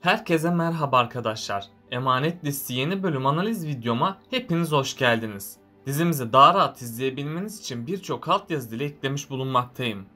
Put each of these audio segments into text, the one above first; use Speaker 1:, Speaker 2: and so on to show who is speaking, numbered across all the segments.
Speaker 1: Herkese merhaba arkadaşlar. Emanet Dizisi yeni bölüm analiz videoma hepiniz hoş geldiniz. Dizimizi daha rahat izleyebilmeniz için birçok altyazı dili eklemiş bulunmaktayım.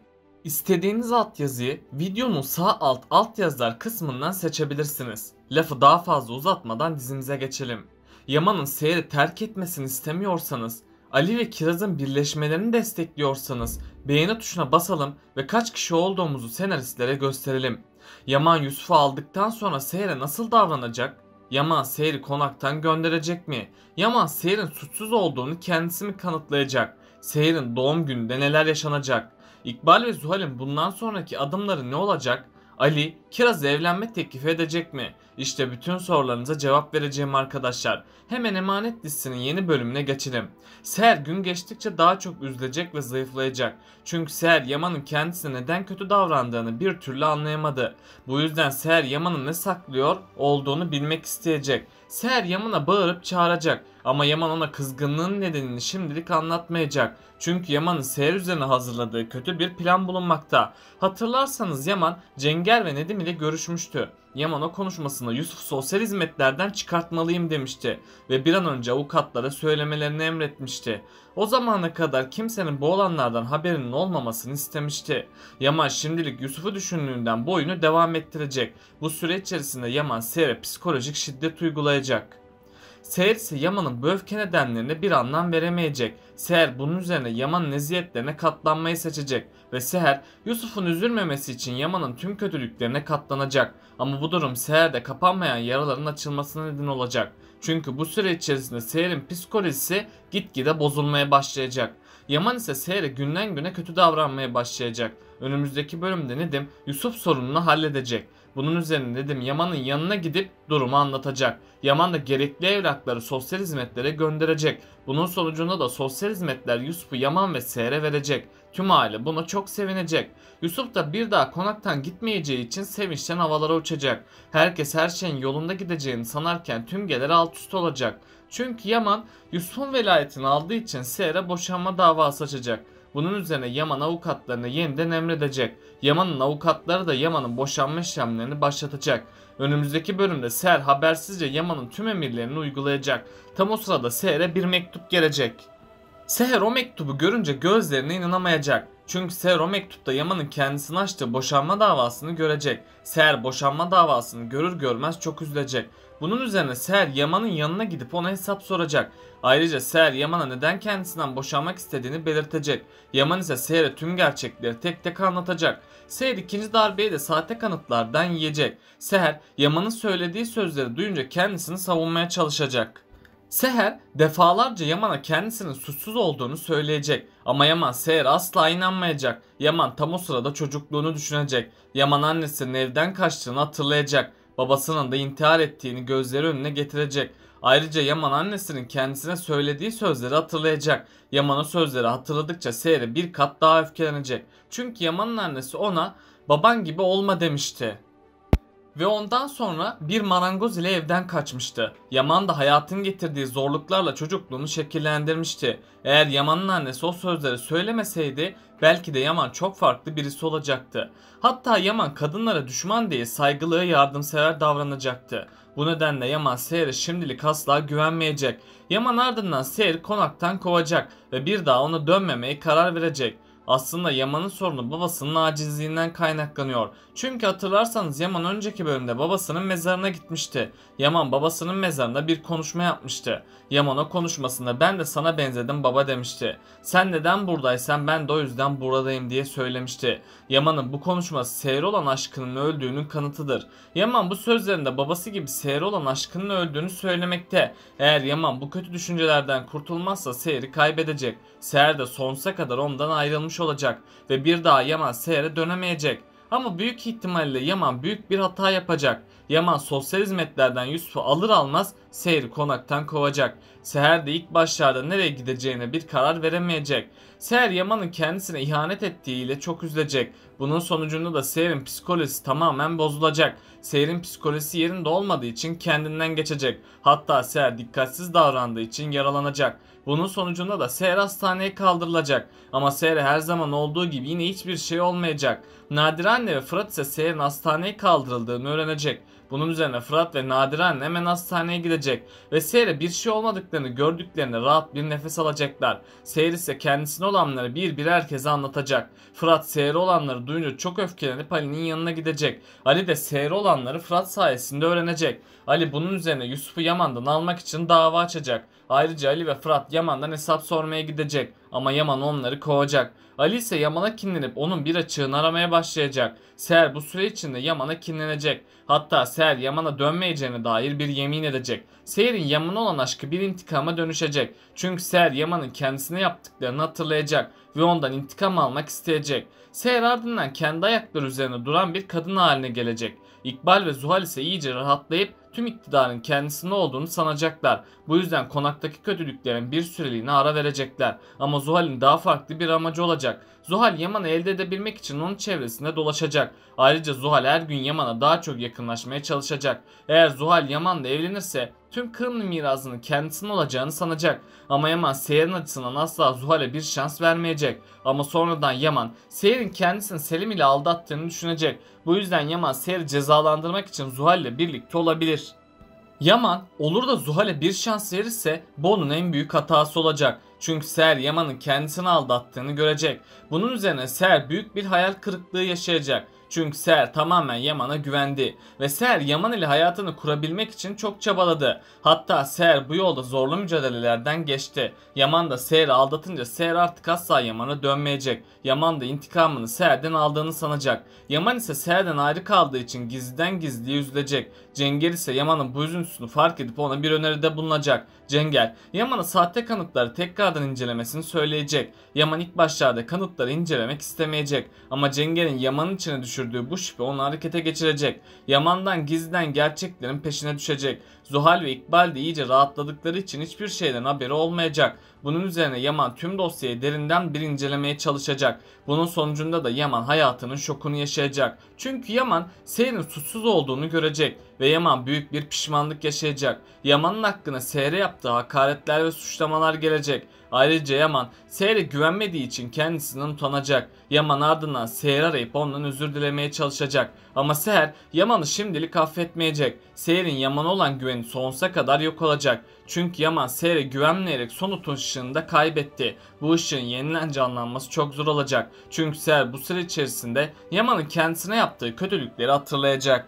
Speaker 1: İstediğiniz altyazıyı videonun sağ alt altyazılar kısmından seçebilirsiniz. Lafı daha fazla uzatmadan dizimize geçelim. Yaman'ın Seher'i terk etmesini istemiyorsanız, Ali ve Kiraz'ın birleşmelerini destekliyorsanız beğeni tuşuna basalım ve kaç kişi olduğumuzu senaristlere gösterelim. Yaman Yusuf'u aldıktan sonra Seher'e nasıl davranacak? Yaman Seher'i konaktan gönderecek mi? Yaman Seher'in suçsuz olduğunu kendisi mi kanıtlayacak? Seher'in doğum gününde neler yaşanacak? İkbal ve Zuhal'in bundan sonraki adımları ne olacak? Ali, Kiraz'a evlenme teklif edecek mi? İşte bütün sorularınıza cevap vereceğim arkadaşlar. Hemen Emanet dizisinin yeni bölümüne geçelim. Seher gün geçtikçe daha çok üzülecek ve zayıflayacak. Çünkü Seher Yaman'ın kendisine neden kötü davrandığını bir türlü anlayamadı. Bu yüzden Seher Yaman'ın ne saklıyor olduğunu bilmek isteyecek. Seher Yaman'a bağırıp çağıracak ama Yaman ona kızgınlığın nedenini şimdilik anlatmayacak. Çünkü Yaman'ın Seher üzerine hazırladığı kötü bir plan bulunmakta. Hatırlarsanız Yaman Cenger ve Nedim ile görüşmüştü. Yaman o konuşmasında Yusuf sosyal hizmetlerden çıkartmalıyım demişti ve bir an önce avukatlara söylemelerini emretmişti. O zamana kadar kimsenin bu olanlardan haberinin olmamasını istemişti. Yaman şimdilik Yusuf'u düşündüğünden bu oyunu devam ettirecek. Bu süre içerisinde Yaman Seher'e psikolojik şiddet uygulayacak. Seher ise Yaman'ın bu öfke nedenlerine bir anlam veremeyecek. Seher bunun üzerine Yaman'ın eziyetlerine katlanmayı seçecek ve Seher Yusuf'un üzülmemesi için Yaman'ın tüm kötülüklerine katlanacak. Ama bu durum Seher'de kapanmayan yaraların açılmasına neden olacak. Çünkü bu süre içerisinde Seher'in psikolojisi gitgide bozulmaya başlayacak. Yaman ise Seher'e günden güne kötü davranmaya başlayacak. Önümüzdeki bölümde Nedim Yusuf sorununu halledecek. Bunun üzerine Nedim Yaman'ın yanına gidip durumu anlatacak. Yaman da gerekli evrakları sosyal hizmetlere gönderecek. Bunun sonucunda da sosyal hizmetler Yusuf'u Yaman ve Seher'e verecek. Tüm aile buna çok sevinecek. Yusuf da bir daha konaktan gitmeyeceği için sevinçten havalara uçacak. Herkes her şeyin yolunda gideceğini sanarken tüm gelir alt üst olacak. Çünkü Yaman Yusuf'un velayetini aldığı için Seher'e boşanma davası açacak. Bunun üzerine Yaman avukatlarını yeniden emredecek. Yaman'ın avukatları da Yaman'ın boşanma işlemlerini başlatacak. Önümüzdeki bölümde Seher habersizce Yaman'ın tüm emirlerini uygulayacak. Tam o sırada Seher'e bir mektup gelecek. Seher o mektubu görünce gözlerine inanamayacak. Çünkü Seher o mektupta Yaman'ın kendisini açtığı boşanma davasını görecek. Seher boşanma davasını görür görmez çok üzülecek. Bunun üzerine Seher Yaman'ın yanına gidip ona hesap soracak. Ayrıca Seher Yaman'a neden kendisinden boşanmak istediğini belirtecek. Yaman ise Seher'e tüm gerçekleri tek tek anlatacak. Seher ikinci darbeyi de sahte kanıtlardan yiyecek. Seher Yaman'ın söylediği sözleri duyunca kendisini savunmaya çalışacak. Seher defalarca Yaman'a kendisinin suçsuz olduğunu söyleyecek ama Yaman Seher'e asla inanmayacak. Yaman tam o sırada çocukluğunu düşünecek. Yaman annesinin evden kaçtığını hatırlayacak. Babasının da intihar ettiğini gözleri önüne getirecek. Ayrıca Yaman annesinin kendisine söylediği sözleri hatırlayacak. Yaman o sözleri hatırladıkça Seher'e bir kat daha öfkelenecek. Çünkü Yaman'ın annesi ona baban gibi olma demişti. Ve ondan sonra bir marangoz ile evden kaçmıştı. Yaman da hayatın getirdiği zorluklarla çocukluğunu şekillendirmişti. Eğer Yaman'ın annesi o sözleri söylemeseydi belki de Yaman çok farklı birisi olacaktı. Hatta Yaman kadınlara düşman değil saygılı ve yardımsever davranacaktı. Bu nedenle Yaman Seher'e şimdilik asla güvenmeyecek. Yaman ardından Seher'i konaktan kovacak ve bir daha ona dönmemeye karar verecek. Aslında Yaman'ın sorunu babasının acizliğinden kaynaklanıyor. Çünkü hatırlarsanız Yaman önceki bölümde babasının mezarına gitmişti. Yaman babasının mezarında bir konuşma yapmıştı. Yaman o konuşmasında ben de sana benzedim baba demişti. Sen neden buradaysan ben de o yüzden buradayım diye söylemişti. Yaman'ın bu konuşması Seher'e olan aşkının öldüğünün kanıtıdır. Yaman bu sözlerinde babası gibi Seher'e olan aşkının öldüğünü söylemekte. Eğer Yaman bu kötü düşüncelerden kurtulmazsa Seher'i kaybedecek. Seher de sonsuza kadar ondan ayrılmış olacak ve bir daha Yaman Seher'e dönemeyecek. Ama büyük ihtimalle Yaman büyük bir hata yapacak. Yaman sosyal hizmetlerden Yusuf'u alır almaz Seher'i konaktan kovacak. Seher de ilk başlarda nereye gideceğine bir karar veremeyecek. Seher Yaman'ın kendisine ihanet ettiğiyle çok üzülecek. Bunun sonucunda da Seher'in psikolojisi tamamen bozulacak. Seher'in psikolojisi yerinde olmadığı için kendinden geçecek. Hatta Seher dikkatsiz davrandığı için yaralanacak. Bunun sonucunda da Seher hastaneye kaldırılacak. Ama Seher'e her zaman olduğu gibi yine hiçbir şey olmayacak. Nadire anne ve Fırat ise Seher'in hastaneye kaldırıldığını öğrenecek. Bunun üzerine Fırat ve Nadire anne hemen hastaneye gidecek ve Seher'e bir şey olmadıklarını gördüklerinde rahat bir nefes alacaklar. Seher ise kendisine olanları bir bir herkese anlatacak. Fırat Seher'e olanları duyunca çok öfkelenip Ali'nin yanına gidecek. Ali de Seher'e olanları Fırat sayesinde öğrenecek. Ali bunun üzerine Yusuf'u Yaman'dan almak için dava açacak. Ayrıca Ali ve Fırat Yaman'dan hesap sormaya gidecek ama Yaman onları kovacak. Ali ise Yaman'a kinlenip onun bir açığını aramaya başlayacak. Seher bu süre içinde Yaman'a kinlenecek. Hatta Seher Yaman'a dönmeyeceğine dair bir yemin edecek. Seher'in Yaman'a olan aşkı bir intikama dönüşecek. Çünkü Seher Yaman'ın kendisine yaptıklarını hatırlayacak ve ondan intikam almak isteyecek. Seher ardından kendi ayakları üzerine duran bir kadın haline gelecek. İkbal ve Zuhal ise iyice rahatlayıp tüm iktidarın kendisinde olduğunu sanacaklar. Bu yüzden konaktaki kötülüklerin bir süreliğine ara verecekler. Ama Zuhal'in daha farklı bir amacı olacak. Zuhal Yaman'ı elde edebilmek için onun çevresinde dolaşacak. Ayrıca Zuhal her gün Yaman'a daha çok yakınlaşmaya çalışacak. Eğer Zuhal Yaman'la evlenirse tüm Kırımlı mirasının kendisinin olacağını sanacak. Ama Yaman Seher'in açısından asla Zuhal'e bir şans vermeyecek. Ama sonradan Yaman Seher'in kendisini Selim ile aldattığını düşünecek. Bu yüzden Yaman Seher'i cezalandırmak için Zuhal ile birlikte olabilir. Yaman olur da Zuhal'e bir şans verirse bu onun en büyük hatası olacak. Çünkü Seher Yaman'ın kendisini aldattığını görecek. Bunun üzerine Seher büyük bir hayal kırıklığı yaşayacak. Çünkü Seher tamamen Yaman'a güvendi ve Seher Yaman ile hayatını kurabilmek için çok çabaladı. Hatta Seher bu yolda zorlu mücadelelerden geçti. Yaman da Seher'i aldatınca Seher artık asla Yaman'a dönmeyecek. Yaman da intikamını Seher'den aldığını sanacak. Yaman ise Seher'den ayrı kaldığı için gizliden gizliye üzülecek. Cenger ise Yaman'ın bu üzüntüsünü fark edip ona bir öneride bulunacak. Cenger, Yaman'a sahte kanıtları tekrardan incelemesini söyleyecek. Yaman ilk başlarda kanıtları incelemek istemeyecek. Ama Cenger'in Yaman'ın içine düşürdüğü bu şüphe onu harekete geçirecek. Yaman'dan gizliden gerçeklerin peşine düşecek. Zuhal ve İkbal de iyice rahatladıkları için hiçbir şeyden haberi olmayacak. Bunun üzerine Yaman tüm dosyayı derinden bir incelemeye çalışacak. Bunun sonucunda da Yaman hayatının şokunu yaşayacak. Çünkü Yaman Seher'in suçsuz olduğunu görecek ve Yaman büyük bir pişmanlık yaşayacak. Yaman'ın hakkında Seher'e yaptığı hakaretler ve suçlamalar gelecek. Ayrıca Yaman Seher'e güvenmediği için kendisinden utanacak. Yaman ardından Seher'i arayıp ondan özür dilemeye çalışacak. Ama Seher Yaman'ı şimdilik affetmeyecek. Seher'in Yaman'a olan güveni sonsuza kadar yok olacak. Çünkü Yaman Seher'e güvenmeyerek son ışığını da kaybetti. Bu ışığın yeniden canlanması çok zor olacak. Çünkü Seher bu süre içerisinde Yaman'ın kendisine yaptığı kötülükleri hatırlayacak.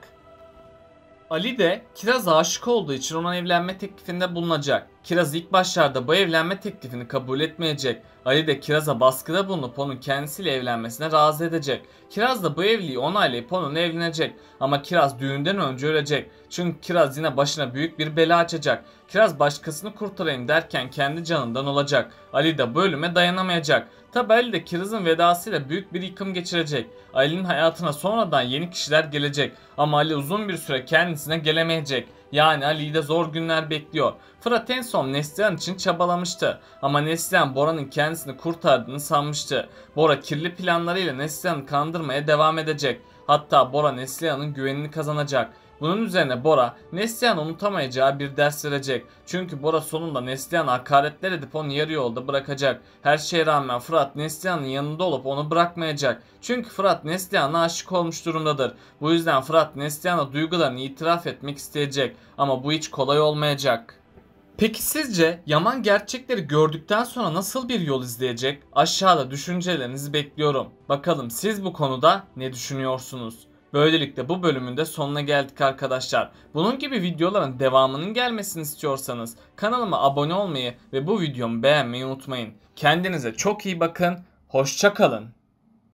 Speaker 1: Ali de Kiraz'a aşık olduğu için ona evlenme teklifinde bulunacak. Kiraz ilk başlarda bu evlenme teklifini kabul etmeyecek. Ali de Kiraz'a baskıda bulunup onun kendisiyle evlenmesine razı edecek. Kiraz da bu evliliği onaylayıp onunla evlenecek. Ama Kiraz düğünden önce ölecek. Çünkü Kiraz yine başına büyük bir bela açacak. Kiraz başkasını kurtarayım derken kendi canından olacak. Ali de bu ölüme dayanamayacak. Tabi Ali de Kiraz'ın vedasıyla büyük bir yıkım geçirecek. Ali'nin hayatına sonradan yeni kişiler gelecek. Ama Ali uzun bir süre kendisine gelemeyecek. Yani Ali'yi de zor günler bekliyor. Fırat en son Neslihan için çabalamıştı. Ama Neslihan Bora'nın kendisini kurtardığını sanmıştı. Bora kirli planlarıyla Neslihan'ı kandırmaya devam edecek. Hatta Bora Neslihan'ın güvenini kazanacak. Bunun üzerine Bora Neslihan'ı unutamayacağı bir ders verecek. Çünkü Bora sonunda Neslihan'a hakaretler edip onu yarı yolda bırakacak. Her şeye rağmen Fırat Neslihan'ın yanında olup onu bırakmayacak. Çünkü Fırat Neslihan'a aşık olmuş durumdadır. Bu yüzden Fırat Neslihan'a duygularını itiraf etmek isteyecek. Ama bu hiç kolay olmayacak. Peki sizce Yaman gerçekleri gördükten sonra nasıl bir yol izleyecek? Aşağıda düşüncelerinizi bekliyorum. Bakalım siz bu konuda ne düşünüyorsunuz? Böylelikle bu bölümün de sonuna geldik arkadaşlar. Bunun gibi videoların devamının gelmesini istiyorsanız kanalıma abone olmayı ve bu videomu beğenmeyi unutmayın. Kendinize çok iyi bakın. Hoşça kalın.